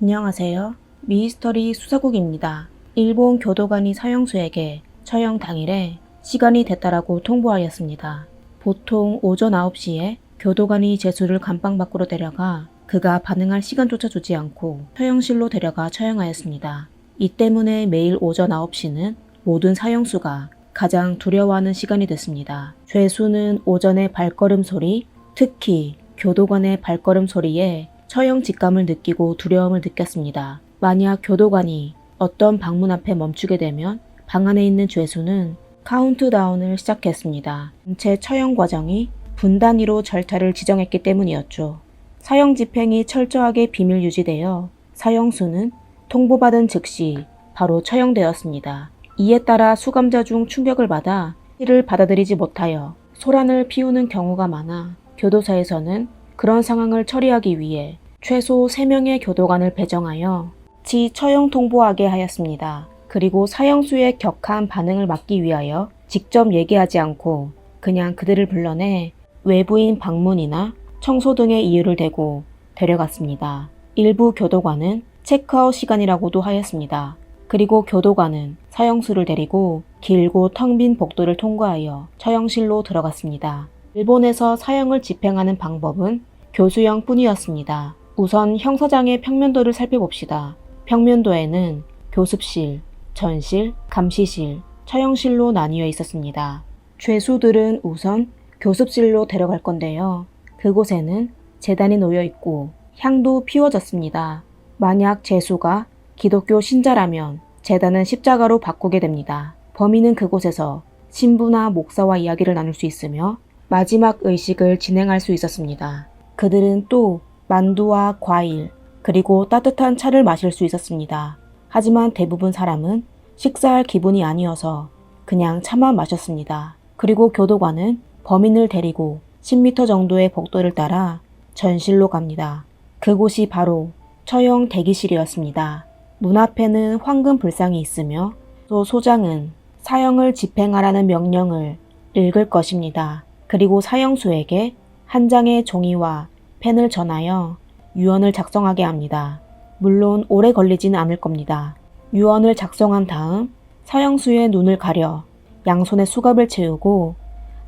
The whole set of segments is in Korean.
안녕하세요. 미스터리 수사국입니다. 일본 교도관이 사형수에게 처형 당일에 시간이 됐다라고 통보하였습니다. 보통 오전 9시에 교도관이 제수를 감방 밖으로 데려가 그가 반응할 시간조차 주지 않고 처형실로 데려가 처형하였습니다. 이 때문에 매일 오전 9시는 모든 사형수가 가장 두려워하는 시간이 됐습니다. 죄수는 오전의 발걸음 소리, 특히 교도관의 발걸음 소리에 처형 직감을 느끼고 두려움을 느꼈습니다. 만약 교도관이 어떤 방문 앞에 멈추게 되면 방 안에 있는 죄수는 카운트다운을 시작했습니다. 전체 처형 과정이 분 단위로 절차를 지정했기 때문이었죠. 사형 집행이 철저하게 비밀 유지되어 사형수는 통보받은 즉시 바로 처형되었습니다. 이에 따라 수감자 중 충격을 받아 이를 받아들이지 못하여 소란을 피우는 경우가 많아 교도소에서는 그런 상황을 처리하기 위해 최소 3명의 교도관을 배정하여 같이 처형 통보하게 하였습니다. 그리고 사형수의 격한 반응을 막기 위하여 직접 얘기하지 않고 그냥 그들을 불러내 외부인 방문이나 청소 등의 이유를 대고 데려갔습니다. 일부 교도관은 체크아웃 시간이라고도 하였습니다. 그리고 교도관은 사형수를 데리고 길고 텅 빈 복도를 통과하여 처형실로 들어갔습니다. 일본에서 사형을 집행하는 방법은 교수형 뿐이었습니다. 우선 형사장의 평면도를 살펴봅시다. 평면도에는 교습실, 전실, 감시실, 처형실로 나뉘어 있었습니다. 죄수들은 우선 교습실로 데려갈 건데요. 그곳에는 제단이 놓여 있고 향도 피워졌습니다. 만약 죄수가 기독교 신자라면 제단은 십자가로 바꾸게 됩니다. 범인은 그곳에서 신부나 목사와 이야기를 나눌 수 있으며 마지막 의식을 진행할 수 있었습니다. 그들은 또 만두와 과일, 그리고 따뜻한 차를 마실 수 있었습니다. 하지만 대부분 사람은 식사할 기분이 아니어서 그냥 차만 마셨습니다. 그리고 교도관은 범인을 데리고 10m 정도의 복도를 따라 전실로 갑니다. 그곳이 바로 처형 대기실이었습니다. 문 앞에는 황금 불상이 있으며 또 소장은 사형을 집행하라는 명령을 읽을 것입니다. 그리고 사형수에게 한 장의 종이와 펜을 전하여 유언을 작성하게 합니다. 물론 오래 걸리지는 않을 겁니다. 유언을 작성한 다음 사형수의 눈을 가려 양손에 수갑을 채우고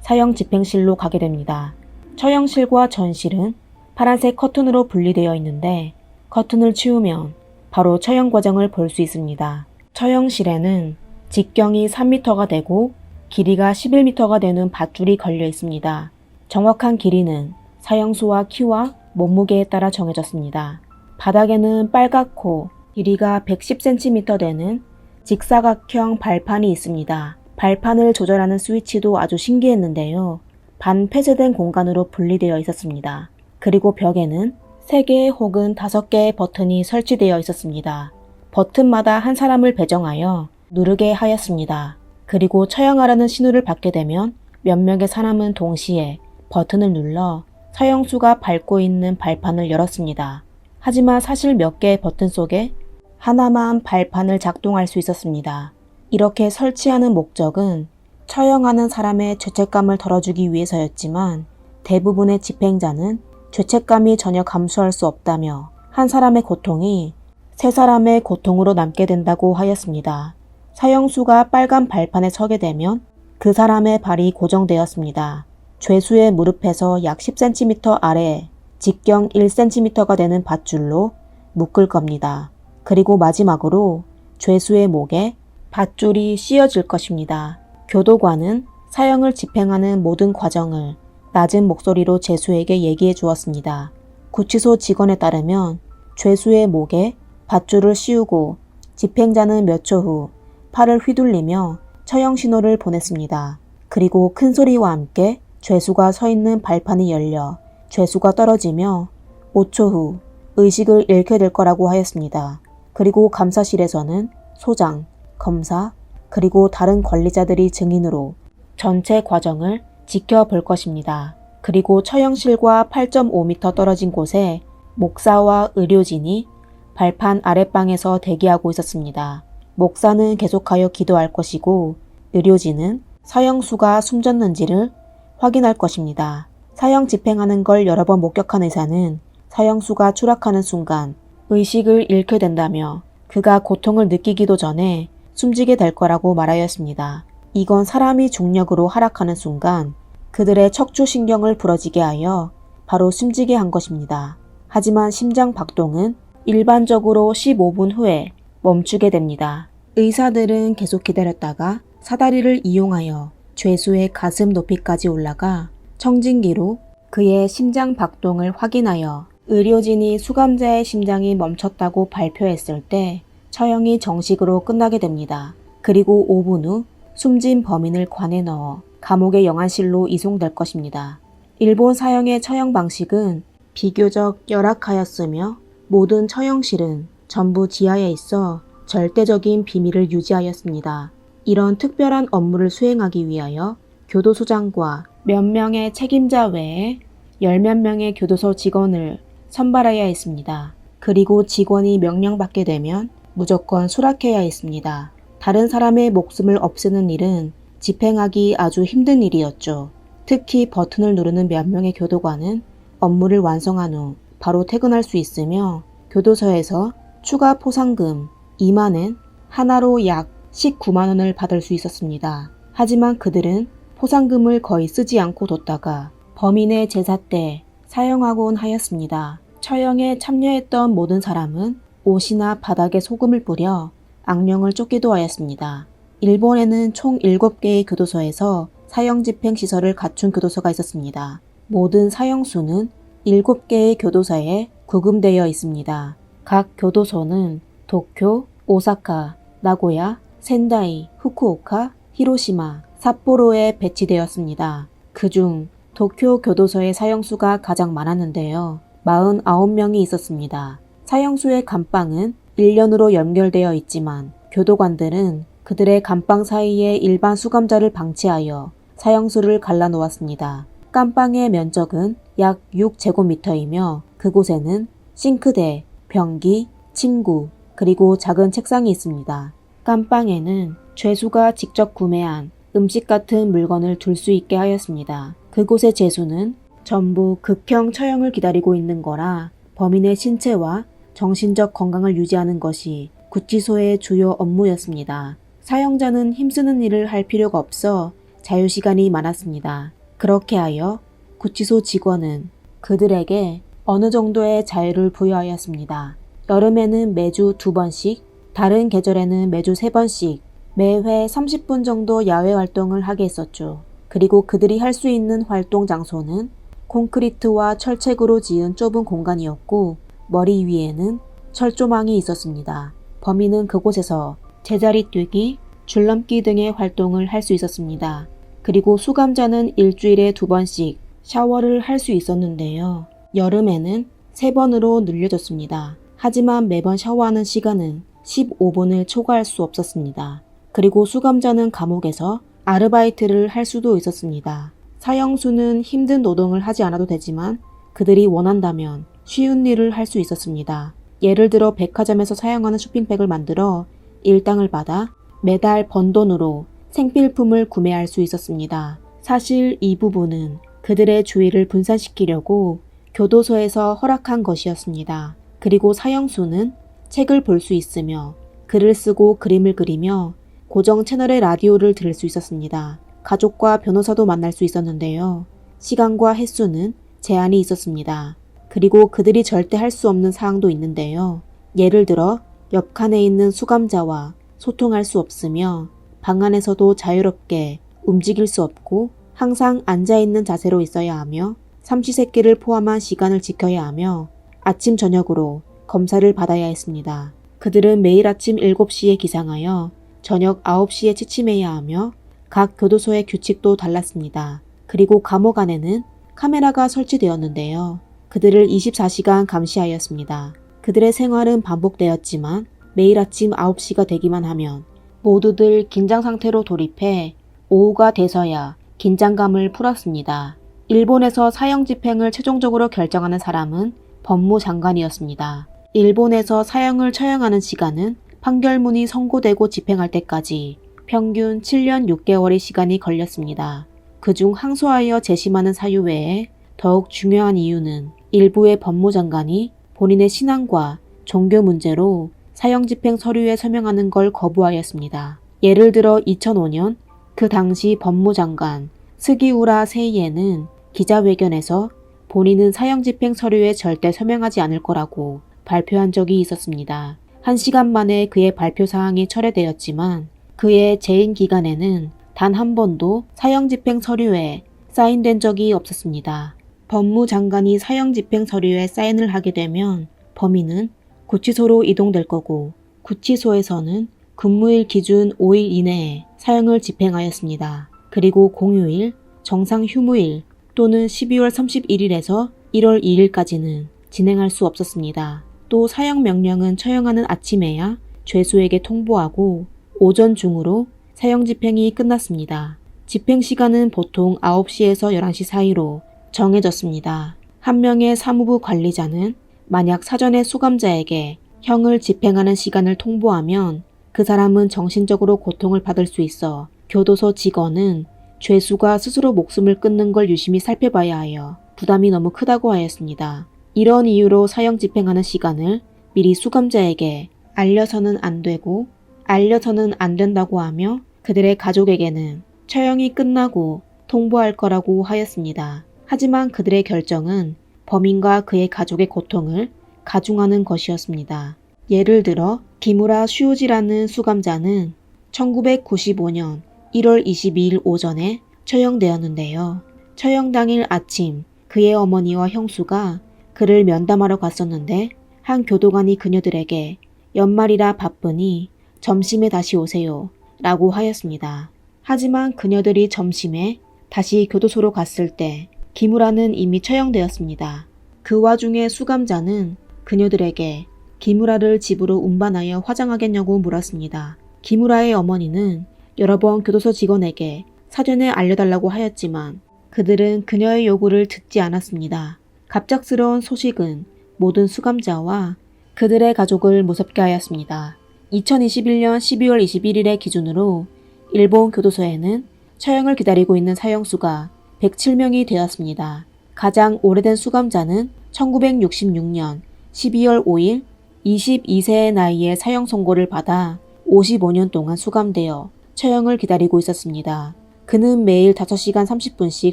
사형 집행실로 가게 됩니다. 처형실과 전실은 파란색 커튼으로 분리되어 있는데 커튼을 치우면 바로 처형 과정을 볼 수 있습니다. 처형실에는 직경이 3m가 되고 길이가 11m가 되는 밧줄이 걸려 있습니다. 정확한 길이는 사형수와 키와 몸무게에 따라 정해졌습니다. 바닥에는 빨갛고 길이가 110cm 되는 직사각형 발판이 있습니다. 발판을 조절하는 스위치도 아주 신기했는데요. 반폐쇄된 공간으로 분리되어 있었습니다. 그리고 벽에는 3개 혹은 5개의 버튼이 설치되어 있었습니다. 버튼마다 한 사람을 배정하여 누르게 하였습니다. 그리고 처형하라는 신호를 받게 되면 몇 명의 사람은 동시에 버튼을 눌러 사형수가 밟고 있는 발판을 열었습니다. 하지만 사실 몇 개의 버튼 속에 하나만 발판을 작동할 수 있었습니다. 이렇게 설치하는 목적은 처형하는 사람의 죄책감을 덜어주기 위해서였지만 대부분의 집행자는 죄책감이 전혀 감수할 수 없다며 한 사람의 고통이 3사람의 고통으로 남게 된다고 하였습니다. 사형수가 빨간 발판에 서게 되면 그 사람의 발이 고정되었습니다. 죄수의 무릎에서 약 10cm 아래 직경 1cm가 되는 밧줄로 묶을 겁니다. 그리고 마지막으로 죄수의 목에 밧줄이 씌워질 것입니다. 교도관은 사형을 집행하는 모든 과정을 낮은 목소리로 죄수에게 얘기해 주었습니다. 구치소 직원에 따르면 죄수의 목에 밧줄을 씌우고 집행자는 몇 초 후 팔을 휘둘리며 처형 신호를 보냈습니다. 그리고 큰 소리와 함께 죄수가 서 있는 발판이 열려 죄수가 떨어지며 5초 후 의식을 잃게 될 거라고 하였습니다. 그리고 감사실에서는 소장, 검사, 그리고 다른 관리자들이 증인으로 전체 과정을 지켜볼 것입니다. 그리고 처형실과 8.5m 떨어진 곳에 목사와 의료진이 발판 아랫방에서 대기하고 있었습니다. 목사는 계속하여 기도할 것이고 의료진은 사형수가 숨졌는지를 확인할 것입니다. 사형 집행하는 걸 여러 번 목격한 의사는 사형수가 추락하는 순간 의식을 잃게 된다며 그가 고통을 느끼기도 전에 숨지게 될 거라고 말하였습니다. 이건 사람이 중력으로 하락하는 순간 그들의 척추신경을 부러지게 하여 바로 숨지게 한 것입니다. 하지만 심장 박동은 일반적으로 15분 후에 멈추게 됩니다. 의사들은 계속 기다렸다가 사다리를 이용하여 죄수의 가슴 높이까지 올라가 청진기로 그의 심장 박동을 확인하여 의료진이 수감자의 심장이 멈췄다고 발표했을 때 처형이 정식으로 끝나게 됩니다. 그리고 5분 후 숨진 범인을 관에 넣어 감옥의 영안실로 이송될 것입니다. 일본 사형의 처형 방식은 비교적 열악하였으며 모든 처형실은 전부 지하에 있어 절대적인 비밀을 유지하였습니다. 이런 특별한 업무를 수행하기 위하여 교도소장과 몇 명의 책임자 외에 10몇 명의 교도소 직원을 선발해야 했습니다. 그리고 직원이 명령받게 되면 무조건 수락해야 했습니다. 다른 사람의 목숨을 없애는 일은 집행하기 아주 힘든 일이었죠. 특히 버튼을 누르는 몇 명의 교도관은 업무를 완성한 후 바로 퇴근할 수 있으며 교도소에서 추가 포상금 2만엔 하나로 약 19만 원을 받을 수 있었습니다. 하지만 그들은 포상금을 거의 쓰지 않고 뒀다가 범인의 제사 때 사용하곤 하였습니다. 처형에 참여했던 모든 사람은 옷이나 바닥에 소금을 뿌려 악령을 쫓기도 하였습니다. 일본에는 총 7개의 교도소에서 사형 집행 시설을 갖춘 교도소가 있었습니다. 모든 사형수는 7개의 교도소에 구금되어 있습니다. 각 교도소는 도쿄, 오사카, 나고야, 센다이, 후쿠오카, 히로시마, 삿포로에 배치되었습니다. 그중 도쿄 교도소의 사형수가 가장 많았는데요. 49명이 있었습니다. 사형수의 감방은 1년으로 연결되어 있지만 교도관들은 그들의 감방 사이에 일반 수감자를 방치하여 사형수를 갈라놓았습니다. 깜방의 면적은 약 6제곱미터이며 그곳에는 싱크대, 변기, 침구, 그리고 작은 책상이 있습니다. 깜방에는 죄수가 직접 구매한 음식 같은 물건을 둘 수 있게 하였습니다. 그곳의 죄수는 전부 극형 처형을 기다리고 있는 거라 범인의 신체와 정신적 건강을 유지하는 것이 구치소의 주요 업무였습니다. 사형자는 힘쓰는 일을 할 필요가 없어 자유시간이 많았습니다. 그렇게 하여 구치소 직원은 그들에게 어느 정도의 자유를 부여하였습니다. 여름에는 매주 2번씩, 다른 계절에는 매주 3번씩, 매회 30분 정도 야외 활동을 하게 했었죠. 그리고 그들이 할 수 있는 활동 장소는 콘크리트와 철책으로 지은 좁은 공간이었고 머리 위에는 철조망이 있었습니다. 범인은 그곳에서 제자리 뛰기, 줄넘기 등의 활동을 할 수 있었습니다. 그리고 수감자는 일주일에 2번씩 샤워를 할 수 있었는데요. 여름에는 3번으로 늘려졌습니다. 하지만 매번 샤워하는 시간은 15분을 초과할 수 없었습니다. 그리고 수감자는 감옥에서 아르바이트를 할 수도 있었습니다. 사형수는 힘든 노동을 하지 않아도 되지만 그들이 원한다면 쉬운 일을 할 수 있었습니다. 예를 들어 백화점에서 사용하는 쇼핑백을 만들어 일당을 받아 매달 번 돈으로 생필품을 구매할 수 있었습니다. 사실 이 부분은 그들의 주의를 분산시키려고 교도소에서 허락한 것이었습니다. 그리고 사형수는 책을 볼 수 있으며 글을 쓰고 그림을 그리며 고정 채널의 라디오를 들을 수 있었습니다. 가족과 변호사도 만날 수 있었는데요. 시간과 횟수는 제한이 있었습니다. 그리고 그들이 절대 할 수 없는 사항도 있는데요. 예를 들어 옆 칸에 있는 수감자와 소통할 수 없으며 방 안에서도 자유롭게 움직일 수 없고 항상 앉아있는 자세로 있어야 하며 삼시세끼를 포함한 시간을 지켜야 하며 아침 저녁으로 검사를 받아야 했습니다. 그들은 매일 아침 7시에 기상하여 저녁 9시에 취침해야 하며 각 교도소의 규칙도 달랐습니다. 그리고 감옥 안에는 카메라가 설치되었는데요. 그들을 24시간 감시하였습니다. 그들의 생활은 반복되었지만 매일 아침 9시가 되기만 하면 모두들 긴장 상태로 돌입해 오후가 돼서야 긴장감을 풀었습니다. 일본에서 사형 집행을 최종적으로 결정하는 사람은 법무장관이었습니다. 일본에서 사형을 처형하는 시간은 판결문이 선고되고 집행할 때까지 평균 7년 6개월의 시간이 걸렸습니다. 그중 항소하여 재심하는 사유 외에 더욱 중요한 이유는 일부의 법무장관이 본인의 신앙과 종교 문제로 사형집행 서류에 서명하는 걸 거부하였습니다. 예를 들어 2005년 그 당시 법무장관 스기우라 세이에는 기자회견에서 본인은 사형집행 서류에 절대 서명하지 않을 거라고 발표한 적이 있었습니다. 1시간 만에 그의 발표 사항이 철회되었지만 그의 재임 기간에는 단 한 번도 사형집행 서류에 사인된 적이 없었습니다. 법무장관이 사형집행 서류에 사인을 하게 되면 범인은 구치소로 이동될 거고 구치소에서는 근무일 기준 5일 이내에 사형을 집행하였습니다. 그리고 공휴일, 정상 휴무일 또는 12월 31일에서 1월 2일까지는 진행할 수 없었습니다. 또 사형 명령은 처형하는 아침에야 죄수에게 통보하고 오전 중으로 사형 집행이 끝났습니다. 집행 시간은 보통 9시에서 11시 사이로 정해졌습니다. 한 명의 사무부 관리자는 만약 사전에 수감자에게 형을 집행하는 시간을 통보하면 그 사람은 정신적으로 고통을 받을 수 있어 교도소 직원은 죄수가 스스로 목숨을 끊는 걸 유심히 살펴봐야 하여 부담이 너무 크다고 하였습니다. 이런 이유로 사형 집행하는 시간을 미리 수감자에게 알려서는 안 되고 알려서는 안 된다고 하며 그들의 가족에게는 처형이 끝나고 통보할 거라고 하였습니다. 하지만 그들의 결정은 범인과 그의 가족의 고통을 가중하는 것이었습니다. 예를 들어 기무라 슈우지라는 수감자는 1995년 1월 22일 오전에 처형되었는데요. 처형 당일 아침 그의 어머니와 형수가 그를 면담하러 갔었는데 한 교도관이 그녀들에게 연말이라 바쁘니 점심에 다시 오세요 라고 하였습니다. 하지만 그녀들이 점심에 다시 교도소로 갔을 때 기무라는 이미 처형되었습니다. 그 와중에 수감자는 그녀들에게 기무라를 집으로 운반하여 화장하겠냐고 물었습니다. 기무라의 어머니는 여러 번 교도소 직원에게 사전에 알려달라고 하였지만 그들은 그녀의 요구를 듣지 않았습니다. 갑작스러운 소식은 모든 수감자와 그들의 가족을 무섭게 하였습니다. 2021년 12월 21일의 기준으로 일본 교도소에는 처형을 기다리고 있는 사형수가 107명이 되었습니다. 가장 오래된 수감자는 1966년 12월 5일 22세의 나이에 사형 선고를 받아 55년 동안 수감되어 처형을 기다리고 있었습니다. 그는 매일 5시간 30분씩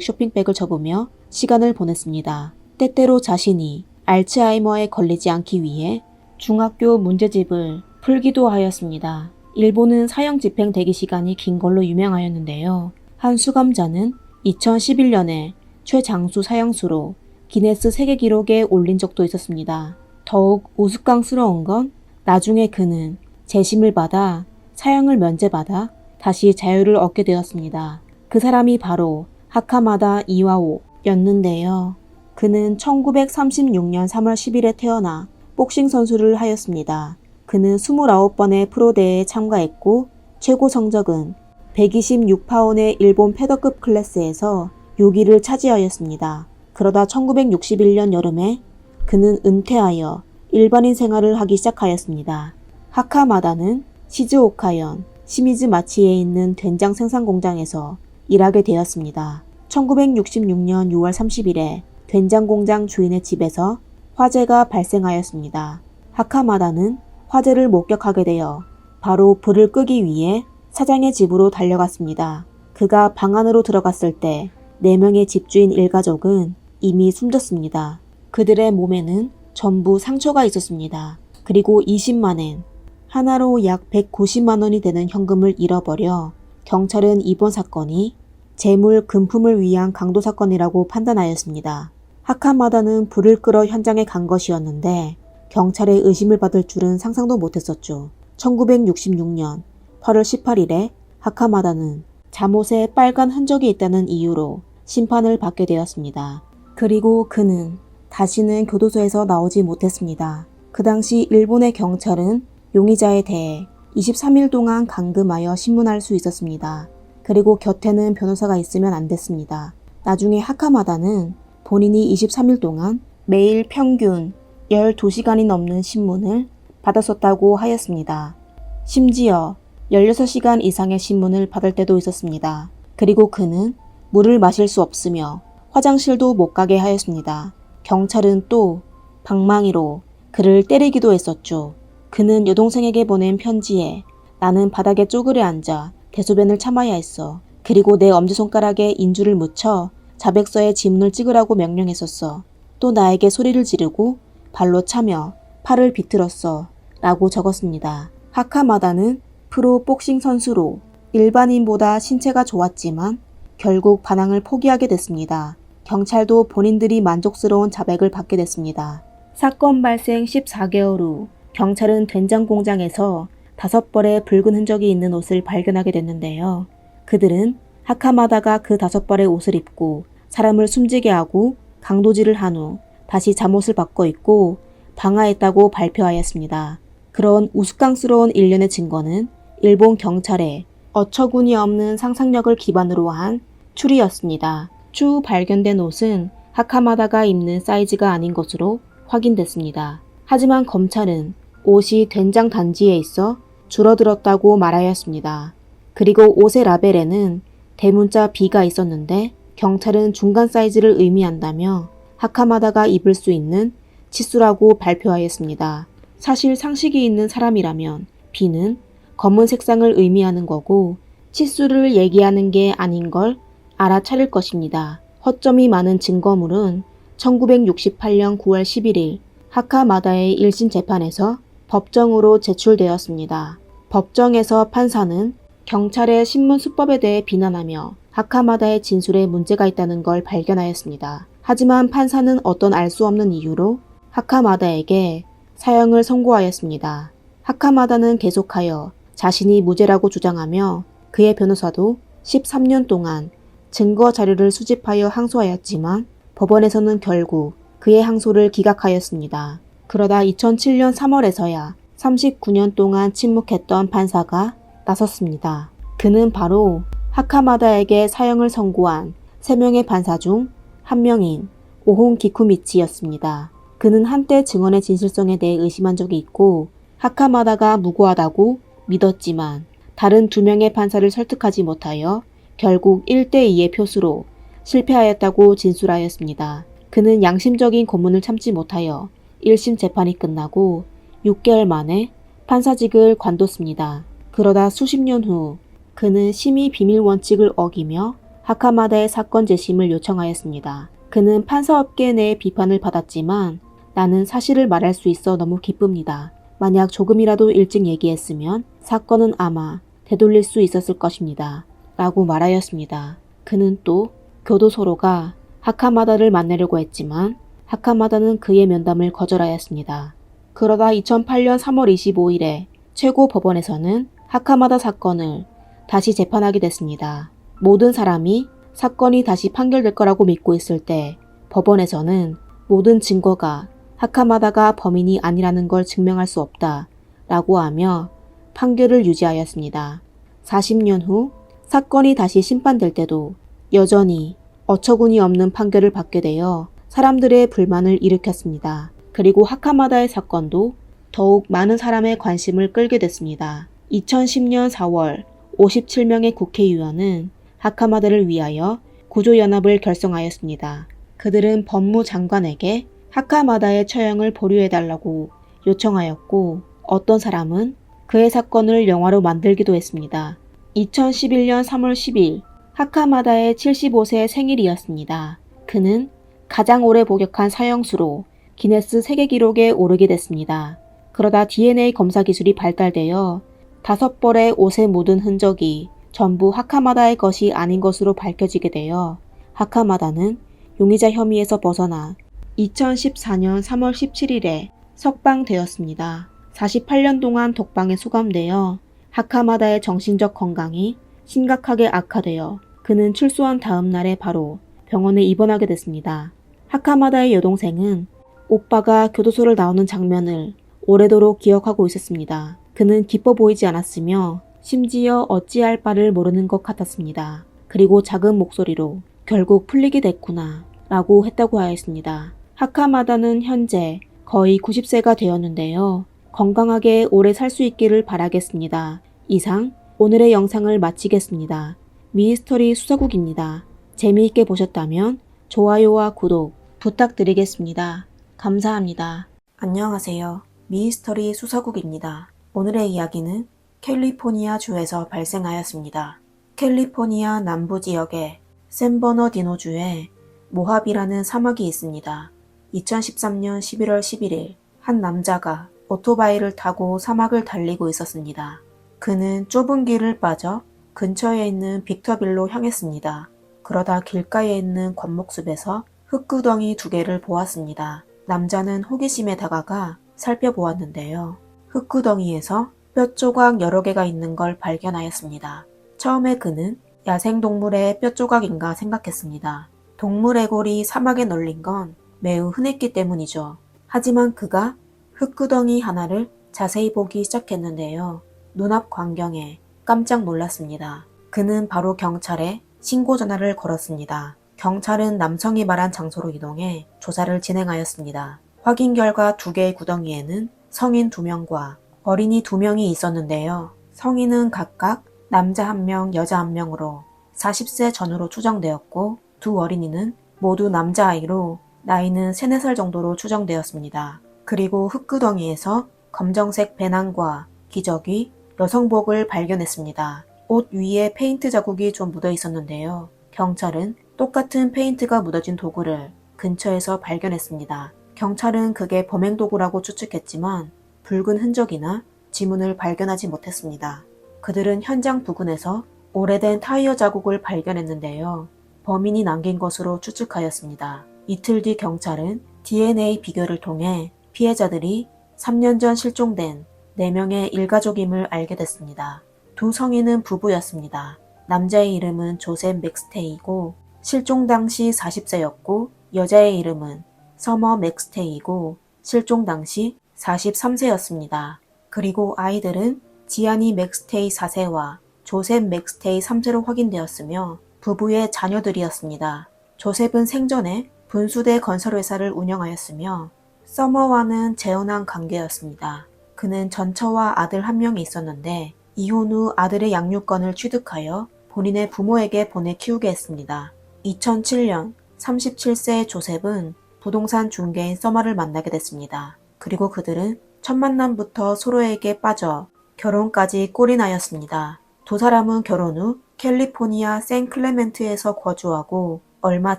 쇼핑백을 접으며 시간을 보냈습니다. 때때로 자신이 알츠하이머에 걸리지 않기 위해 중학교 문제집을 풀기도 하였습니다. 일본은 사형 집행 대기 시간이 긴 걸로 유명하였는데요. 한 수감자는 2011년에 최장수 사형수로 기네스 세계 기록에 올린 적도 있었습니다. 더욱 우스꽝스러운 건 나중에 그는 재심을 받아 사형을 면제받아 다시 자유를 얻게 되었습니다. 그 사람이 바로 하카마다 이와오였는데요. 그는 1936년 3월 10일에 태어나 복싱 선수를 하였습니다. 그는 29번의 프로대회에 참가했고 최고 성적은 126파운의 일본 패더급 클래스에서 6위를 차지하였습니다. 그러다 1961년 여름에 그는 은퇴하여 일반인 생활을 하기 시작하였습니다. 하카마다는 시즈오카현 시미즈마치에 있는 된장 생산 공장에서 일하게 되었습니다. 1966년 6월 30일에 된장 공장 주인의 집에서 화재가 발생하였습니다. 하카마다는 화재를 목격하게 되어 바로 불을 끄기 위해 사장의 집으로 달려갔습니다. 그가 방 안으로 들어갔을 때 4명의 집주인 일가족은 이미 숨졌습니다. 그들의 몸에는 전부 상처가 있었습니다. 그리고 20만엔, 하나로 약 190만 원이 되는 현금을 잃어버려 경찰은 이번 사건이 재물 금품을 위한 강도 사건이라고 판단하였습니다. 하카마다는 불을 끌어 현장에 간 것이었는데 경찰의 의심을 받을 줄은 상상도 못했었죠. 1966년 8월 18일에 하카마다는 잠옷에 빨간 흔적이 있다는 이유로 심판을 받게 되었습니다. 그리고 그는 다시는 교도소에서 나오지 못했습니다. 그 당시 일본의 경찰은 용의자에 대해 23일 동안 감금하여 신문할 수 있었습니다. 그리고 곁에는 변호사가 있으면 안 됐습니다. 나중에 하카마다는 본인이 23일 동안 매일 평균 12시간이 넘는 신문을 받았었다고 하였습니다. 심지어 16시간 이상의 신문을 받을 때도 있었습니다. 그리고 그는 물을 마실 수 없으며 화장실도 못 가게 하였습니다. 경찰은 또 방망이로 그를 때리기도 했었죠. 그는 여동생에게 보낸 편지에 나는 바닥에 쪼그려 앉아 대소변을 참아야 했어. 그리고 내 엄지손가락에 인주를 묻혀 자백서에 지문을 찍으라고 명령했었어. 또 나에게 소리를 지르고 발로 차며 팔을 비틀었어. 라고 적었습니다. 하카마다는 프로 복싱 선수로 일반인보다 신체가 좋았지만 결국 반항을 포기하게 됐습니다. 경찰도 본인들이 만족스러운 자백을 받게 됐습니다. 사건 발생 14개월 후 경찰은 된장 공장에서 5벌의 붉은 흔적이 있는 옷을 발견하게 됐는데요. 그들은 하카마다가 그 5벌의 옷을 입고 사람을 숨지게 하고 강도질을 한 후 다시 잠옷을 바꿔 입고 방화했다고 발표하였습니다. 그런 우스꽝스러운 일련의 증거는 일본 경찰의 어처구니 없는 상상력을 기반으로 한 추리였습니다. 추후 발견된 옷은 하카마다가 입는 사이즈가 아닌 것으로 확인됐습니다. 하지만 검찰은 옷이 된장 단지에 있어 줄어들었다고 말하였습니다. 그리고 옷의 라벨에는 대문자 B가 있었는데 경찰은 중간 사이즈를 의미한다며 하카마다가 입을 수 있는 치수라고 발표하였습니다. 사실 상식이 있는 사람이라면 B는 검은 색상을 의미하는 거고 치수를 얘기하는 게 아닌 걸 알아차릴 것입니다. 허점이 많은 증거물은 1968년 9월 11일 하카마다의 1심 재판에서 법정으로 제출되었습니다. 법정에서 판사는 경찰의 신문 수법에 대해 비난하며 하카마다의 진술에 문제가 있다는 걸 발견하였습니다. 하지만 판사는 어떤 알 수 없는 이유로 하카마다에게 사형을 선고하였습니다. 하카마다는 계속하여 자신이 무죄라고 주장하며 그의 변호사도 13년 동안 증거 자료를 수집하여 항소하였지만 법원에서는 결국 그의 항소를 기각하였습니다. 그러다 2007년 3월에서야 39년 동안 침묵했던 판사가 나섰습니다. 그는 바로 하카마다에게 사형을 선고한 3명의 판사 중 한 명인 오홍 기쿠미치였습니다. 그는 한때 증언의 진실성에 대해 의심한 적이 있고 하카마다가 무고하다고 믿었지만 다른 2명의 판사를 설득하지 못하여 결국 1대2의 표수로 실패하였다고 진술하였습니다. 그는 양심적인 고문을 참지 못하여 1심 재판이 끝나고 6개월 만에 판사직을 관뒀습니다. 그러다 수십 년 후 그는 심의 비밀 원칙을 어기며 하카마다의 사건 재심을 요청하였습니다. 그는 판사업계 내의 비판을 받았지만 나는 사실을 말할 수 있어 너무 기쁩니다. 만약 조금이라도 일찍 얘기했으면 사건은 아마 되돌릴 수 있었을 것입니다. 라고 말하였습니다. 그는 또 교도소로가 하카마다를 만나려고 했지만 하카마다는 그의 면담을 거절하였습니다. 그러다 2008년 3월 25일에 최고 법원에서는 하카마다 사건을 다시 재판하게 됐습니다. 모든 사람이 사건이 다시 판결될 거라고 믿고 있을 때 법원에서는 모든 증거가 하카마다가 범인이 아니라는 걸 증명할 수 없다 라고 하며 판결을 유지하였습니다. 40년 후 사건이 다시 심판될 때도 여전히 어처구니 없는 판결을 받게 되어 사람들의 불만을 일으켰습니다. 그리고 하카마다의 사건도 더욱 많은 사람의 관심을 끌게 됐습니다. 2010년 4월 57명의 국회의원은 하카마다를 위하여 구조연합을 결성하였습니다. 그들은 법무장관에게 하카마다의 처형을 보류해달라고 요청하였고 어떤 사람은 그의 사건을 영화로 만들기도 했습니다. 2011년 3월 10일 하카마다의 75세 생일이었습니다. 그는 가장 오래 복역한 사형수로 기네스 세계기록에 오르게 됐습니다. 그러다 DNA 검사 기술이 발달되어 5벌의 옷에 묻은 흔적이 전부 하카마다의 것이 아닌 것으로 밝혀지게 되어 하카마다는 용의자 혐의에서 벗어나 2014년 3월 17일에 석방되었습니다. 48년 동안 독방에 수감되어 하카마다의 정신적 건강이 심각하게 악화되어 그는 출소한 다음 날에 바로 병원에 입원하게 됐습니다. 하카마다의 여동생은 오빠가 교도소를 나오는 장면을 오래도록 기억하고 있었습니다. 그는 기뻐 보이지 않았으며 심지어 어찌할 바를 모르는 것 같았습니다. 그리고 작은 목소리로 결국 풀리게 됐구나 라고 했다고 하였습니다. 하카마다는 현재 거의 90세가 되었는데요. 건강하게 오래 살 수 있기를 바라겠습니다. 이상 오늘의 영상을 마치겠습니다. 미스터리 수사국입니다. 재미있게 보셨다면 좋아요와 구독 부탁드리겠습니다. 감사합니다. 안녕하세요. 미스터리 수사국입니다. 오늘의 이야기는 캘리포니아 주에서 발생하였습니다. 캘리포니아 남부 지역의 샌버너디노주에 모하비라는 사막이 있습니다. 2013년 11월 11일 한 남자가 오토바이를 타고 사막을 달리고 있었습니다. 그는 좁은 길을 빠져 근처에 있는 빅터빌로 향했습니다. 그러다 길가에 있는 관목숲에서 흙구덩이 2개를 보았습니다. 남자는 호기심에 다가가 살펴보았는데요. 흙구덩이에서 뼈 조각 여러 개가 있는 걸 발견하였습니다. 처음에 그는 야생동물의 뼈 조각인가 생각했습니다. 동물의 골이 사막에 널린 건 매우 흔했기 때문이죠. 하지만 그가 흙구덩이 하나를 자세히 보기 시작했는데요. 눈앞 광경에 깜짝 놀랐습니다. 그는 바로 경찰에 신고 전화를 걸었습니다. 경찰은 남성이 말한 장소로 이동해 조사를 진행하였습니다. 확인 결과 2개의 구덩이에는 성인 2명과 어린이 2명이 있었는데요. 성인은 각각 남자 1명, 여자 1명으로 40세 전후로 추정되었고 2 어린이는 모두 남자아이로 나이는 3, 4살 정도로 추정되었습니다. 그리고 흙구덩이에서 검정색 배낭과 기저귀, 여성복을 발견했습니다. 옷 위에 페인트 자국이 좀 묻어 있었는데요. 경찰은 똑같은 페인트가 묻어진 도구를 근처에서 발견했습니다. 경찰은 그게 범행 도구라고 추측했지만 붉은 흔적이나 지문을 발견하지 못했습니다. 그들은 현장 부근에서 오래된 타이어 자국을 발견했는데요. 범인이 남긴 것으로 추측하였습니다. 이틀 뒤 경찰은 DNA 비교를 통해 피해자들이 3년 전 실종된 4명의 일가족임을 알게 됐습니다. 2 성인은 부부였습니다. 남자의 이름은 조셉 맥스테이고 실종 당시 40세였고 여자의 이름은 서머 맥스테이고 실종 당시 43세였습니다. 그리고 아이들은 지아니 맥스테이 4세와 조셉 맥스테이 3세로 확인되었으며 부부의 자녀들이었습니다. 조셉은 생전에 분수대 건설회사를 운영하였으며 서머와는 재혼한 관계였습니다. 그는 전처와 아들 1명이 있었는데 이혼 후 아들의 양육권을 취득하여 본인의 부모에게 보내 키우게 했습니다. 2007년 37세의 조셉은 부동산 중개인 서머를 만나게 됐습니다. 그리고 그들은 첫 만남부터 서로에게 빠져 결혼까지 골인하였습니다. 2 사람은 결혼 후 캘리포니아 샌클레멘트에서 거주하고 얼마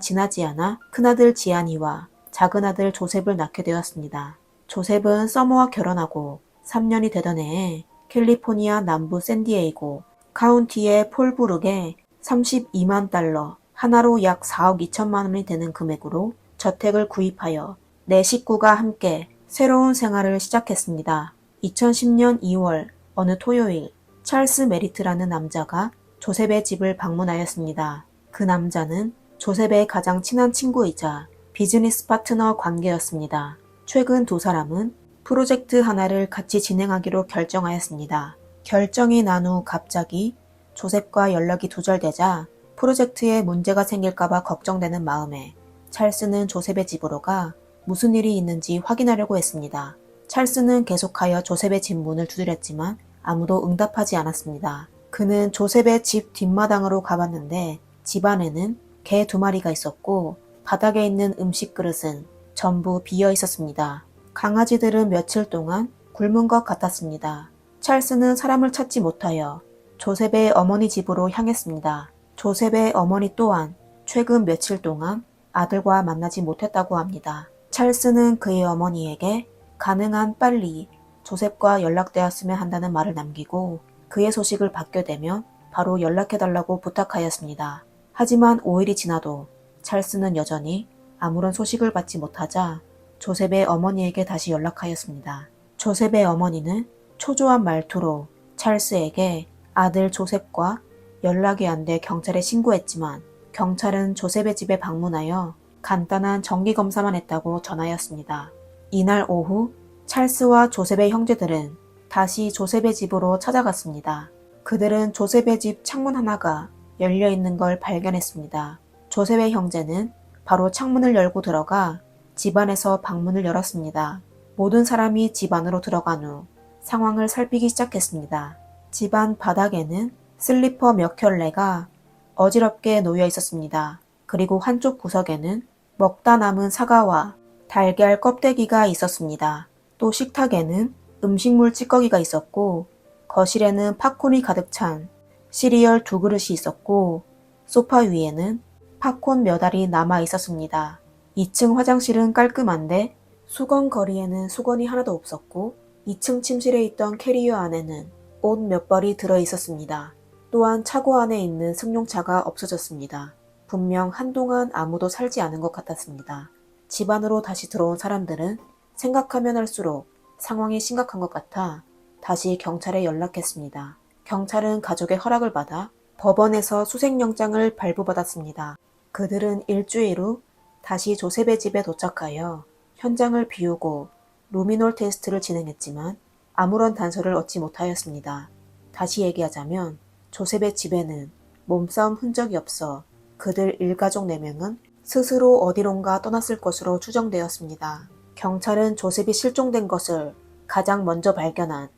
지나지 않아 큰아들 지아니와 작은아들 조셉을 낳게 되었습니다. 조셉은 서머와 결혼하고 3년이 되던 해에 캘리포니아 남부 샌디에이고 카운티의 폴브룩에 32만 달러, 하나로 약 4억 2천만 원이 되는 금액으로 저택을 구입하여 4 식구가 함께 새로운 생활을 시작했습니다. 2010년 2월 어느 토요일 찰스 메리트라는 남자가 조셉의 집을 방문하였습니다. 그 남자는 조셉의 가장 친한 친구이자 비즈니스 파트너 관계였습니다. 최근 2 사람은 프로젝트 하나를 같이 진행하기로 결정하였습니다. 결정이 난 후 갑자기 조셉과 연락이 두절되자 프로젝트에 문제가 생길까봐 걱정되는 마음에 찰스는 조셉의 집으로 가 무슨 일이 있는지 확인하려고 했습니다. 찰스는 계속하여 조셉의 집 문을 두드렸지만 아무도 응답하지 않았습니다. 그는 조셉의 집 뒷마당으로 가봤는데 집 안에는 개 2마리가 있었고 바닥에 있는 음식 그릇은 전부 비어 있었습니다. 강아지들은 며칠 동안 굶은 것 같았습니다. 찰스는 사람을 찾지 못하여 조셉의 어머니 집으로 향했습니다. 조셉의 어머니 또한 최근 며칠 동안 아들과 만나지 못했다고 합니다. 찰스는 그의 어머니에게 가능한 빨리 조셉과 연락되었으면 한다는 말을 남기고 그의 소식을 받게 되면 바로 연락해달라고 부탁하였습니다. 하지만 5일이 지나도 찰스는 여전히 아무런 소식을 받지 못하자 조셉의 어머니에게 다시 연락하였습니다. 조셉의 어머니는 초조한 말투로 찰스에게 아들 조셉과 연락이 안 돼 경찰에 신고했지만 경찰은 조셉의 집에 방문하여 간단한 정기검사만 했다고 전하였습니다. 이날 오후 찰스와 조셉의 형제들은 다시 조셉의 집으로 찾아갔습니다. 그들은 조셉의 집 창문 하나가 열려 있는 걸 발견했습니다. 조셉의 형제는 바로 창문을 열고 들어가 집 안에서 방문을 열었습니다. 모든 사람이 집 안으로 들어간 후 상황을 살피기 시작했습니다. 집안 바닥에는 슬리퍼 몇 켤레가 어지럽게 놓여 있었습니다. 그리고 한쪽 구석에는 먹다 남은 사과와 달걀 껍데기가 있었습니다. 또 식탁에는 음식물 찌꺼기가 있었고 거실에는 팝콘이 가득 찬 시리얼 2그릇이 있었고 소파 위에는 팝콘 몇 알이 남아 있었습니다. 2층 화장실은 깔끔한데 수건 거리에는 수건이 하나도 없었고 2층 침실에 있던 캐리어 안에는 옷 몇 벌이 들어 있었습니다. 또한 차고 안에 있는 승용차가 없어졌습니다. 분명 한동안 아무도 살지 않은 것 같았습니다. 집 안으로 다시 들어온 사람들은 생각하면 할수록 상황이 심각한 것 같아 다시 경찰에 연락했습니다. 경찰은 가족의 허락을 받아 법원에서 수색영장을 발부받았습니다. 그들은 일주일 후 다시 조셉의 집에 도착하여 현장을 비우고 루미놀 테스트를 진행했지만 아무런 단서를 얻지 못하였습니다. 다시 얘기하자면 조셉의 집에는 몸싸움 흔적이 없어 그들 일가족 4명은 스스로 어디론가 떠났을 것으로 추정되었습니다. 경찰은 조셉이 실종된 것을 가장 먼저 발견한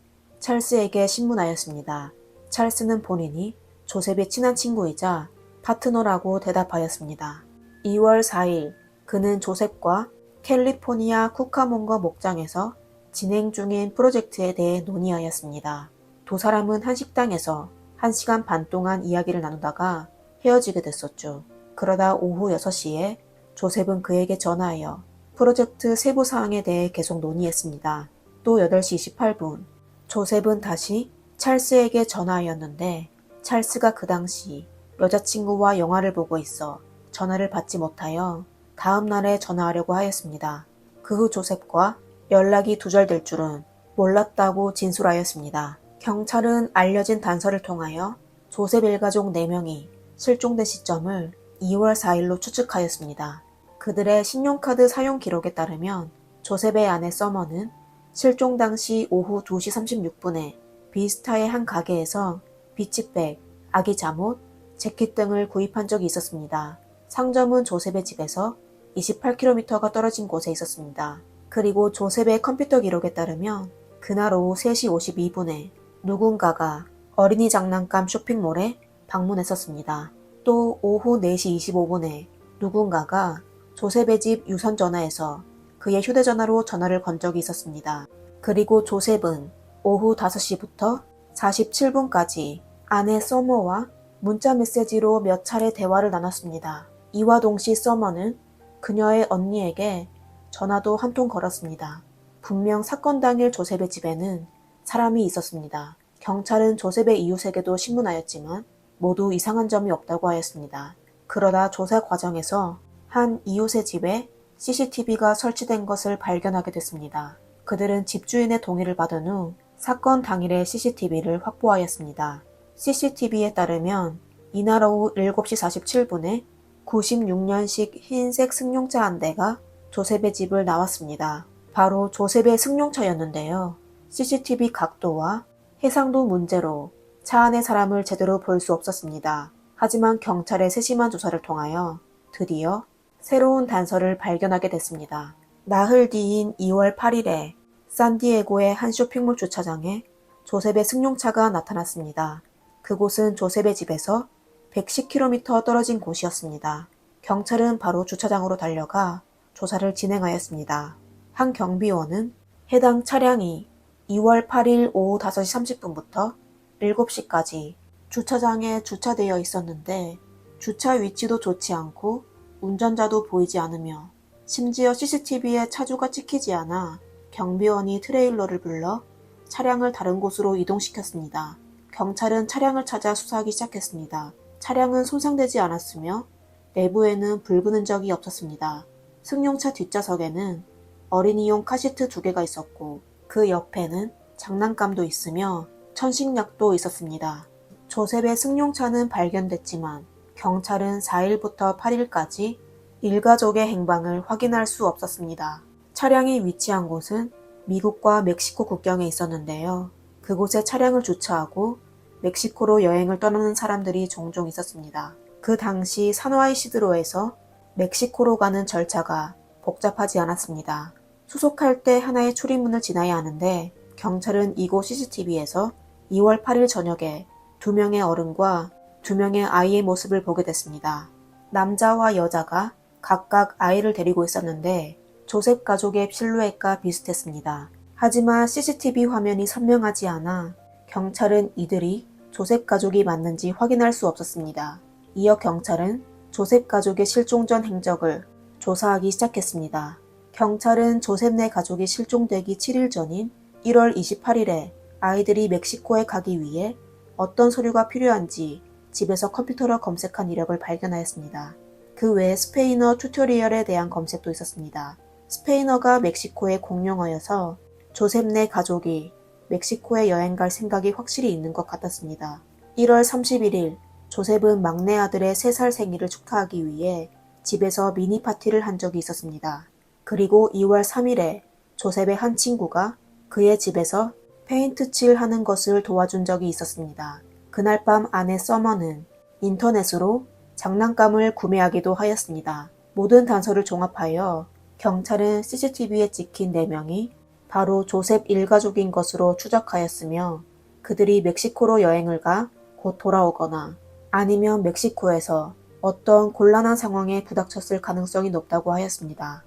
찰스에게 신문하였습니다. 찰스는 본인이 조셉의 친한 친구이자 파트너라고 대답하였습니다. 2월 4일 그는 조셉과 캘리포니아 쿠카몬거 목장에서 진행 중인 프로젝트에 대해 논의하였습니다. 두 사람은 한 식당에서 1시간 반 동안 이야기를 나누다가 헤어지게 됐었죠. 그러다 오후 6시에 조셉은 그에게 전화하여 프로젝트 세부 사항에 대해 계속 논의했습니다. 또 8시 28분 조셉은 다시 찰스에게 전화하였는데 찰스가 그 당시 여자친구와 영화를 보고 있어 전화를 받지 못하여 다음 날에 전화하려고 하였습니다. 그 후 조셉과 연락이 두절될 줄은 몰랐다고 진술하였습니다. 경찰은 알려진 단서를 통하여 조셉 일가족 4명이 실종된 시점을 2월 4일로 추측하였습니다. 그들의 신용카드 사용 기록에 따르면 조셉의 아내 서머는 실종 당시 오후 2시 36분에 비스타의 한 가게에서 비치백, 아기 잠옷, 재킷 등을 구입한 적이 있었습니다. 상점은 조셉의 집에서 28km가 떨어진 곳에 있었습니다. 그리고 조셉의 컴퓨터 기록에 따르면 그날 오후 3시 52분에 누군가가 어린이 장난감 쇼핑몰에 방문했었습니다. 또 오후 4시 25분에 누군가가 조셉의 집 유선 전화에서 그의 휴대전화로 전화를 건 적이 있었습니다. 그리고 조셉은 오후 5시부터 47분까지 아내 서머와 문자 메시지로 몇 차례 대화를 나눴습니다. 이와 동시 서머는 그녀의 언니에게 전화도 한 통 걸었습니다. 분명 사건 당일 조셉의 집에는 사람이 있었습니다. 경찰은 조셉의 이웃에게도 신문하였지만 모두 이상한 점이 없다고 하였습니다. 그러다 조사 과정에서 한 이웃의 집에 CCTV가 설치된 것을 발견하게 됐습니다. 그들은 집주인의 동의를 받은 후 사건 당일의 CCTV를 확보하였습니다. CCTV에 따르면 이날 오후 7시 47분에 96년식 흰색 승용차 한 대가 조셉의 집을 나왔습니다. 바로 조셉의 승용차였는데요. CCTV 각도와 해상도 문제로 차 안의 사람을 제대로 볼 수 없었습니다. 하지만 경찰의 세심한 조사를 통하여 드디어 새로운 단서를 발견하게 됐습니다. 나흘 뒤인 2월 8일에 산디에고의 한 쇼핑몰 주차장에 조셉의 승용차가 나타났습니다. 그곳은 조셉의 집에서 110km 떨어진 곳이었습니다. 경찰은 바로 주차장으로 달려가 조사를 진행하였습니다. 한 경비원은 해당 차량이 2월 8일 오후 5시 30분부터 7시까지 주차장에 주차되어 있었는데 주차 위치도 좋지 않고 운전자도 보이지 않으며 심지어 CCTV에 차주가 찍히지 않아 경비원이 트레일러를 불러 차량을 다른 곳으로 이동시켰습니다. 경찰은 차량을 찾아 수사하기 시작했습니다. 차량은 손상되지 않았으며 내부에는 붉은 흔적이 없었습니다. 승용차 뒷좌석에는 어린이용 카시트 2개가 있었고 그 옆에는 장난감도 있으며 천식약도 있었습니다. 조셉의 승용차는 발견됐지만 경찰은 4일부터 8일까지 일가족의 행방을 확인할 수 없었습니다. 차량이 위치한 곳은 미국과 멕시코 국경에 있었는데요. 그곳에 차량을 주차하고 멕시코로 여행을 떠나는 사람들이 종종 있었습니다. 그 당시 산화이시드로에서 멕시코로 가는 절차가 복잡하지 않았습니다. 수속할 때 하나의 출입문을 지나야 하는데 경찰은 이곳 CCTV에서 2월 8일 저녁에 2명의 어른과 2명의 아이의 모습을 보게 됐습니다. 남자와 여자가 각각 아이를 데리고 있었는데 조셉 가족의 실루엣과 비슷했습니다. 하지만 CCTV 화면이 선명하지 않아 경찰은 이들이 조셉 가족이 맞는지 확인할 수 없었습니다. 이어 경찰은 조셉 가족의 실종 전 행적을 조사하기 시작했습니다. 경찰은 조셉네 가족이 실종되기 7일 전인 1월 28일에 아이들이 멕시코에 가기 위해 어떤 서류가 필요한지 집에서 컴퓨터로 검색한 이력을 발견하였습니다. 그 외에 스페인어 튜토리얼에 대한 검색도 있었습니다. 스페인어가 멕시코의 공용어여서 조셉네 가족이 멕시코에 여행 갈 생각이 확실히 있는 것 같았습니다. 1월 31일 조셉은 막내 아들의 3살 생일을 축하하기 위해 집에서 미니 파티를 한 적이 있었습니다. 그리고 2월 3일에 조셉의 한 친구가 그의 집에서 페인트 칠 하는 것을 도와준 적이 있었습니다. 그날 밤 아내 서머는 인터넷으로 장난감을 구매하기도 하였습니다. 모든 단서를 종합하여 경찰은 CCTV에 찍힌 4명이 바로 조셉 일가족인 것으로 추적하였으며 그들이 멕시코로 여행을 가 곧 돌아오거나 아니면 멕시코에서 어떤 곤란한 상황에 부닥쳤을 가능성이 높다고 하였습니다.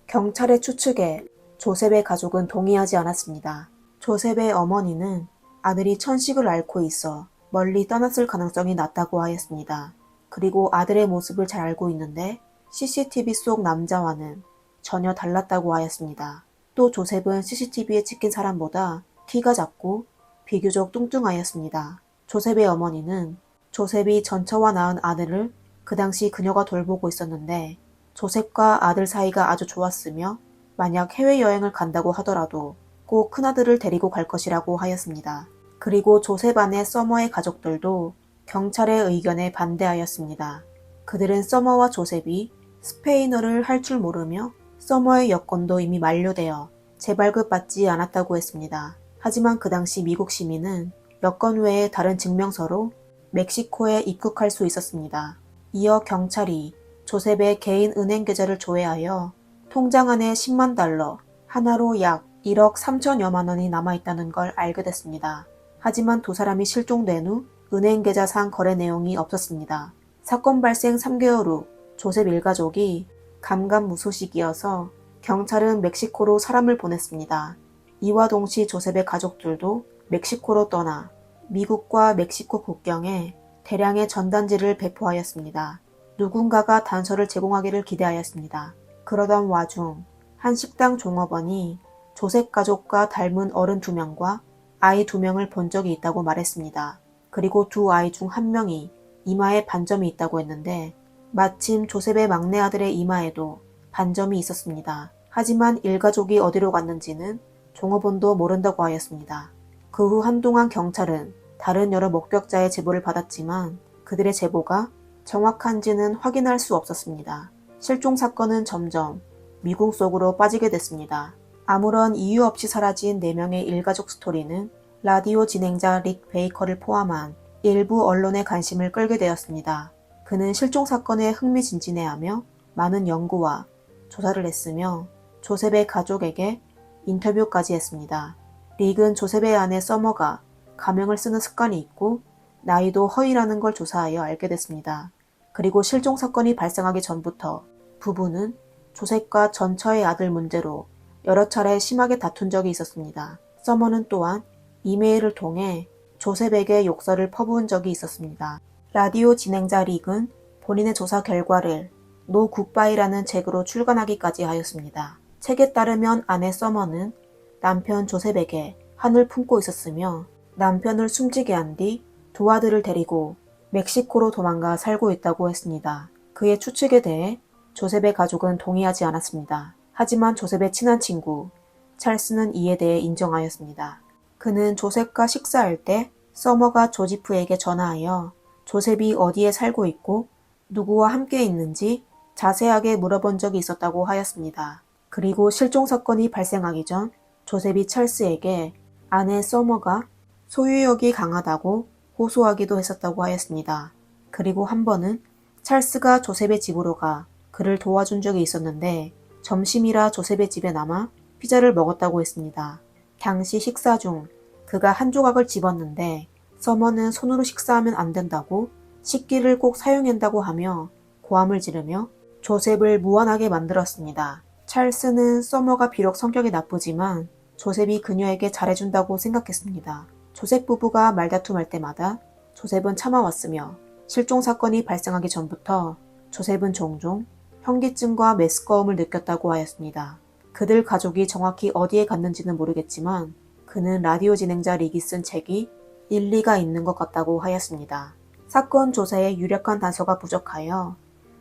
경찰의 추측에 조셉의 가족은 동의하지 않았습니다. 조셉의 어머니는 아들이 천식을 앓고 있어 멀리 떠났을 가능성이 낮다고 하였습니다. 그리고 아들의 모습을 잘 알고 있는데 CCTV 속 남자와는 전혀 달랐다고 하였습니다. 또 조셉은 CCTV에 찍힌 사람보다 키가 작고 비교적 뚱뚱하였습니다. 조셉의 어머니는 조셉이 전처와 낳은 아들을 그 당시 그녀가 돌보고 있었는데 조셉과 아들 사이가 아주 좋았으며 만약 해외여행을 간다고 하더라도 꼭 큰아들을 데리고 갈 것이라고 하였습니다. 그리고 조셉 아내 서머의 가족들도 경찰의 의견에 반대하였습니다. 그들은 서머와 조셉이 스페인어를 할 줄 모르며 서머의 여권도 이미 만료되어 재발급받지 않았다고 했습니다. 하지만 그 당시 미국 시민은 여권 외에 다른 증명서로 멕시코에 입국할 수 있었습니다. 이어 경찰이 조셉의 개인 은행 계좌를 조회하여 통장 안에 10만 달러, 하나로 약 1억 3천여만 원이 남아있다는 걸 알게 됐습니다. 하지만 두 사람이 실종된 후 은행 계좌상 거래 내용이 없었습니다. 사건 발생 3개월 후 조셉 일가족이 감감무소식이어서 경찰은 멕시코로 사람을 보냈습니다. 이와 동시 조셉의 가족들도 멕시코로 떠나 미국과 멕시코 국경에 대량의 전단지를 배포하였습니다. 누군가가 단서를 제공하기를 기대하였습니다. 그러던 와중 한 식당 종업원이 조셉 가족과 닮은 어른 2명과 아이 2명을 본 적이 있다고 말했습니다. 그리고 두 아이 중 한 명이 이마에 반점이 있다고 했는데 마침 조셉의 막내 아들의 이마에도 반점이 있었습니다. 하지만 일가족이 어디로 갔는지는 종업원도 모른다고 하였습니다. 그 후 한동안 경찰은 다른 여러 목격자의 제보를 받았지만 그들의 제보가 정확한지는 확인할 수 없었습니다. 실종 사건은 점점 미궁 속으로 빠지게 됐습니다. 아무런 이유 없이 사라진 4명의 일가족 스토리는 라디오 진행자 릭 베이커를 포함한 일부 언론의 관심을 끌게 되었습니다. 그는 실종 사건에 흥미진진해하며 많은 연구와 조사를 했으며 조셉의 가족에게 인터뷰까지 했습니다. 릭은 조셉의 아내 서머가 가명을 쓰는 습관이 있고 나이도 허위라는 걸 조사하여 알게 됐습니다. 그리고 실종 사건이 발생하기 전부터 부부는 조셉과 전처의 아들 문제로 여러 차례 심하게 다툰 적이 있었습니다. 서머는 또한 이메일을 통해 조셉에게 욕설을 퍼부은 적이 있었습니다. 라디오 진행자 릭은 본인의 조사 결과를 노 굿바이라는 책으로 출간하기까지 하였습니다. 책에 따르면 아내 서머는 남편 조셉에게 한을 품고 있었으며 남편을 숨지게 한 뒤 두 아들을 데리고 멕시코로 도망가 살고 있다고 했습니다. 그의 추측에 대해 조셉의 가족은 동의하지 않았습니다. 하지만 조셉의 친한 친구 찰스는 이에 대해 인정하였습니다. 그는 조셉과 식사할 때 서머가 조지프에게 전화하여 조셉이 어디에 살고 있고 누구와 함께 있는지 자세하게 물어본 적이 있었다고 하였습니다. 그리고 실종 사건이 발생하기 전 조셉이 찰스에게 아내 서머가 소유욕이 강하다고 호소하기도 했었다고 하였습니다. 그리고 한 번은 찰스가 조셉의 집으로 가 그를 도와준 적이 있었는데 점심이라 조셉의 집에 남아 피자를 먹었다고 했습니다. 당시 식사 중 그가 한 조각을 집었는데 서머는 손으로 식사하면 안 된다고 식기를 꼭 사용한다고 하며 고함을 지르며 조셉을 무안하게 만들었습니다. 찰스는 서머가 비록 성격이 나쁘지만 조셉이 그녀에게 잘해준다고 생각했습니다. 조셉 부부가 말다툼할 때마다 조셉은 참아왔으며 실종 사건이 발생하기 전부터 조셉은 종종 현기증과 메스꺼움을 느꼈다고 하였습니다. 그들 가족이 정확히 어디에 갔는지는 모르겠지만 그는 라디오 진행자 릭이 쓴 책이 일리가 있는 것 같다고 하였습니다. 사건 조사에 유력한 단서가 부족하여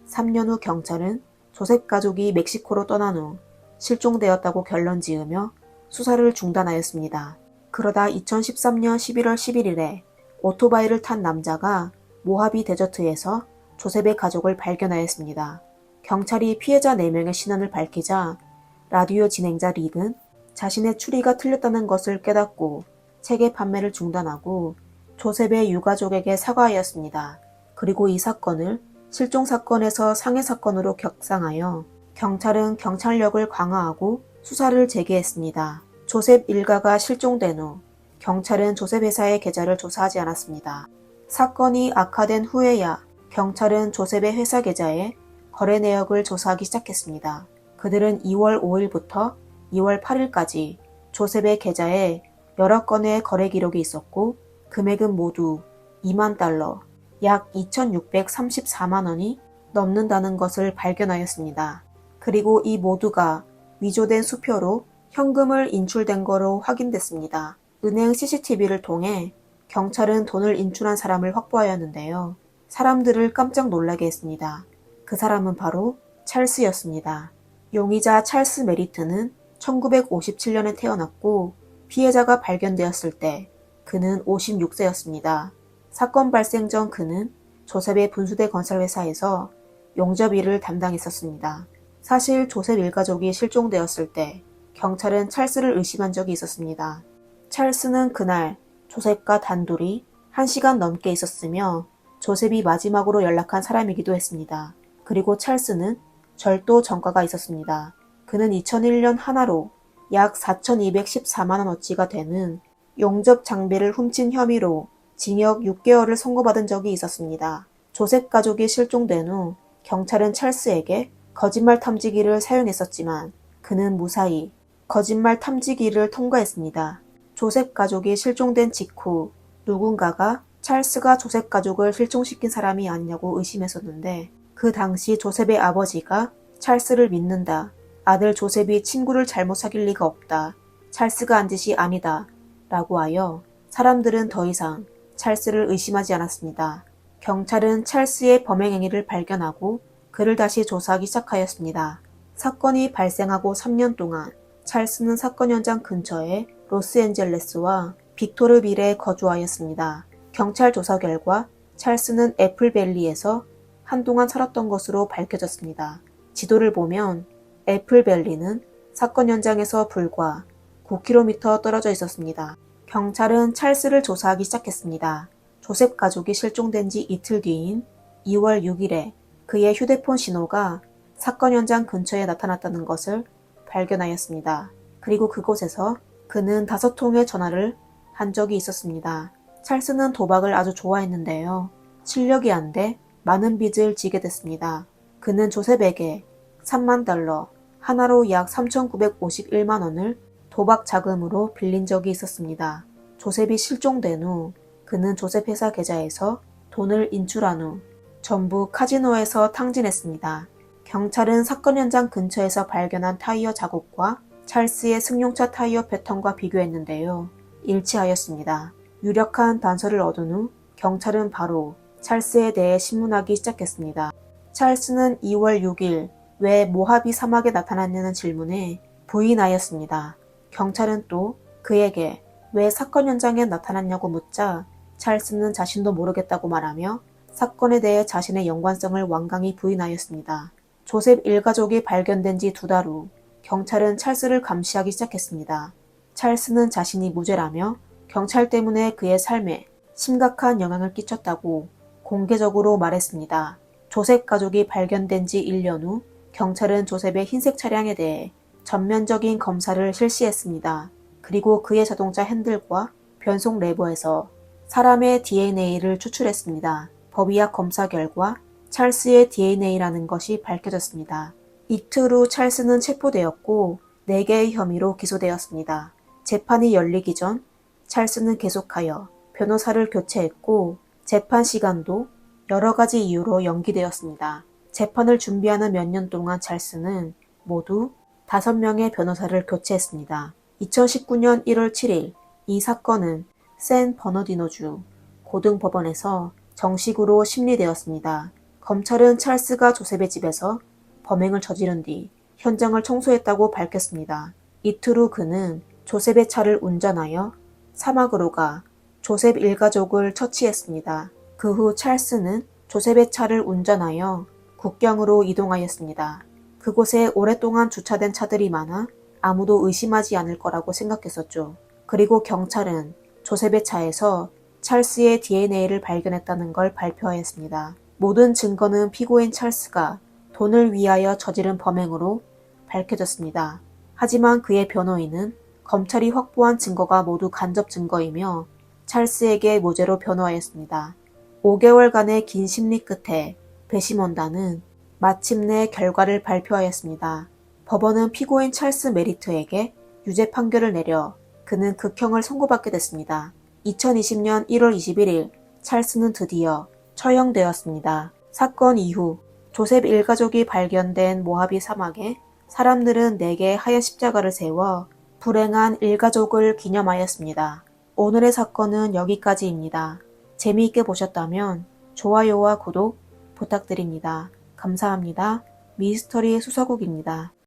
3년 후 경찰은 조셉 가족이 멕시코로 떠난 후 실종되었다고 결론 지으며 수사를 중단하였습니다. 그러다 2013년 11월 11일에 오토바이를 탄 남자가 모하비 데저트에서 조셉의 가족을 발견하였습니다. 경찰이 피해자 4명의 신원을 밝히자 라디오 진행자 릭은 자신의 추리가 틀렸다는 것을 깨닫고 책의 판매를 중단하고 조셉의 유가족에게 사과하였습니다. 그리고 이 사건을 실종 사건에서 상해 사건으로 격상하여 경찰은 경찰력을 강화하고 수사를 재개했습니다. 조셉 일가가 실종된 후 경찰은 조셉 회사의 계좌를 조사하지 않았습니다. 사건이 악화된 후에야 경찰은 조셉의 회사 계좌에 거래 내역을 조사하기 시작했습니다. 그들은 2월 5일부터 2월 8일까지 조셉의 계좌에 여러 건의 거래 기록이 있었고 금액은 모두 2만 달러, 약 2,634만 원이 넘는다는 것을 발견하였습니다. 그리고 이 모두가 위조된 수표로 현금을 인출된 거로 확인됐습니다. 은행 CCTV를 통해 경찰은 돈을 인출한 사람을 확보하였는데요. 사람들을 깜짝 놀라게 했습니다. 그 사람은 바로 찰스였습니다. 용의자 찰스 메리트는 1957년에 태어났고 피해자가 발견되었을 때 그는 56세였습니다. 사건 발생 전 그는 조셉의 분수대 건설회사에서 용접 일을 담당했었습니다. 사실 조셉 일가족이 실종되었을 때 경찰은 찰스를 의심한 적이 있었습니다. 찰스는 그날 조셉과 단둘이 1시간 넘게 있었으며 조셉이 마지막으로 연락한 사람이기도 했습니다. 그리고 찰스는 절도 전과가 있었습니다. 그는 2001년 하나로 약 4,214만원어치가 되는 용접 장비를 훔친 혐의로 징역 6개월을 선고받은 적이 있었습니다. 조셉 가족이 실종된 후 경찰은 찰스에게 거짓말 탐지기를 사용했었지만 그는 무사히 거짓말 탐지기를 통과했습니다. 조셉 가족이 실종된 직후 누군가가 찰스가 조셉 가족을 실종시킨 사람이 아니냐고 의심했었는데 그 당시 조셉의 아버지가 찰스를 믿는다. 아들 조셉이 친구를 잘못 사귈 리가 없다. 찰스가 한 짓이 아니다. 라고 하여 사람들은 더 이상 찰스를 의심하지 않았습니다. 경찰은 찰스의 범행 행위를 발견하고 그를 다시 조사하기 시작하였습니다. 사건이 발생하고 3년 동안 찰스는 사건 현장 근처의 로스앤젤레스와 빅토르빌에 거주하였습니다. 경찰 조사 결과 찰스는 애플밸리에서 한동안 살았던 것으로 밝혀졌습니다. 지도를 보면 애플밸리는 사건 현장에서 불과 9km 떨어져 있었습니다. 경찰은 찰스를 조사하기 시작했습니다. 조셉 가족이 실종된 지 이틀 뒤인 2월 6일에 그의 휴대폰 신호가 사건 현장 근처에 나타났다는 것을 발견하였습니다. 그리고 그곳에서 그는 5통의 전화를 한 적이 있었습니다. 찰스는 도박을 아주 좋아했는데요. 실력이 안 돼 많은 빚을 지게 됐습니다. 그는 조셉에게 3만 달러, 하나로 약 3,951만 원을 도박 자금으로 빌린 적이 있었습니다. 조셉이 실종된 후 그는 조셉 회사 계좌에서 돈을 인출한 후 전부 카지노에서 탕진했습니다. 경찰은 사건 현장 근처에서 발견한 타이어 자국과 찰스의 승용차 타이어 패턴과 비교했는데요. 일치하였습니다. 유력한 단서를 얻은 후 경찰은 바로 찰스에 대해 신문하기 시작했습니다. 찰스는 2월 6일 왜 모하비 사막에 나타났냐는 질문에 부인하였습니다. 경찰은 또 그에게 왜 사건 현장에 나타났냐고 묻자 찰스는 자신도 모르겠다고 말하며 사건에 대해 자신의 연관성을 완강히 부인하였습니다. 조셉 일가족이 발견된 지 2달 후 경찰은 찰스를 감시하기 시작했습니다. 찰스는 자신이 무죄라며 경찰 때문에 그의 삶에 심각한 영향을 끼쳤다고 공개적으로 말했습니다. 조셉 가족이 발견된 지 1년 후 경찰은 조셉의 흰색 차량에 대해 전면적인 검사를 실시했습니다. 그리고 그의 자동차 핸들과 변속 레버에서 사람의 DNA를 추출했습니다. 법의학 검사 결과 찰스의 DNA라는 것이 밝혀졌습니다. 이틀 후 찰스는 체포되었고 4개의 혐의로 기소되었습니다. 재판이 열리기 전 찰스는 계속하여 변호사를 교체했고 재판 시간도 여러 가지 이유로 연기되었습니다. 재판을 준비하는 몇 년 동안 찰스는 모두 5명의 변호사를 교체했습니다. 2019년 1월 7일 이 사건은 샌 버너디노주 고등법원에서 정식으로 심리되었습니다. 검찰은 찰스가 조셉의 집에서 범행을 저지른 뒤 현장을 청소했다고 밝혔습니다. 이틀 후 그는 조셉의 차를 운전하여 사막으로 가 조셉 일가족을 처치했습니다. 그 후 찰스는 조셉의 차를 운전하여 국경으로 이동하였습니다. 그곳에 오랫동안 주차된 차들이 많아 아무도 의심하지 않을 거라고 생각했었죠. 그리고 경찰은 조셉의 차에서 찰스의 DNA를 발견했다는 걸 발표하였습니다. 모든 증거는 피고인 찰스가 돈을 위하여 저지른 범행으로 밝혀졌습니다. 하지만 그의 변호인은 검찰이 확보한 증거가 모두 간접 증거이며 찰스에게 무죄로 변호하였습니다. 5개월간의 긴 심리 끝에 배심원단은 마침내 결과를 발표하였습니다. 법원은 피고인 찰스 메리트에게 유죄 판결을 내려 그는 극형을 선고받게 됐습니다. 2020년 1월 21일 찰스는 드디어 처형되었습니다. 사건 이후 조셉 일가족이 발견된 모하비 사막에 사람들은 4개의 하얀 십자가를 세워 불행한 일가족을 기념하였습니다. 오늘의 사건은 여기까지입니다. 재미있게 보셨다면 좋아요와 구독 부탁드립니다. 감사합니다. 미스터리의 수사국입니다.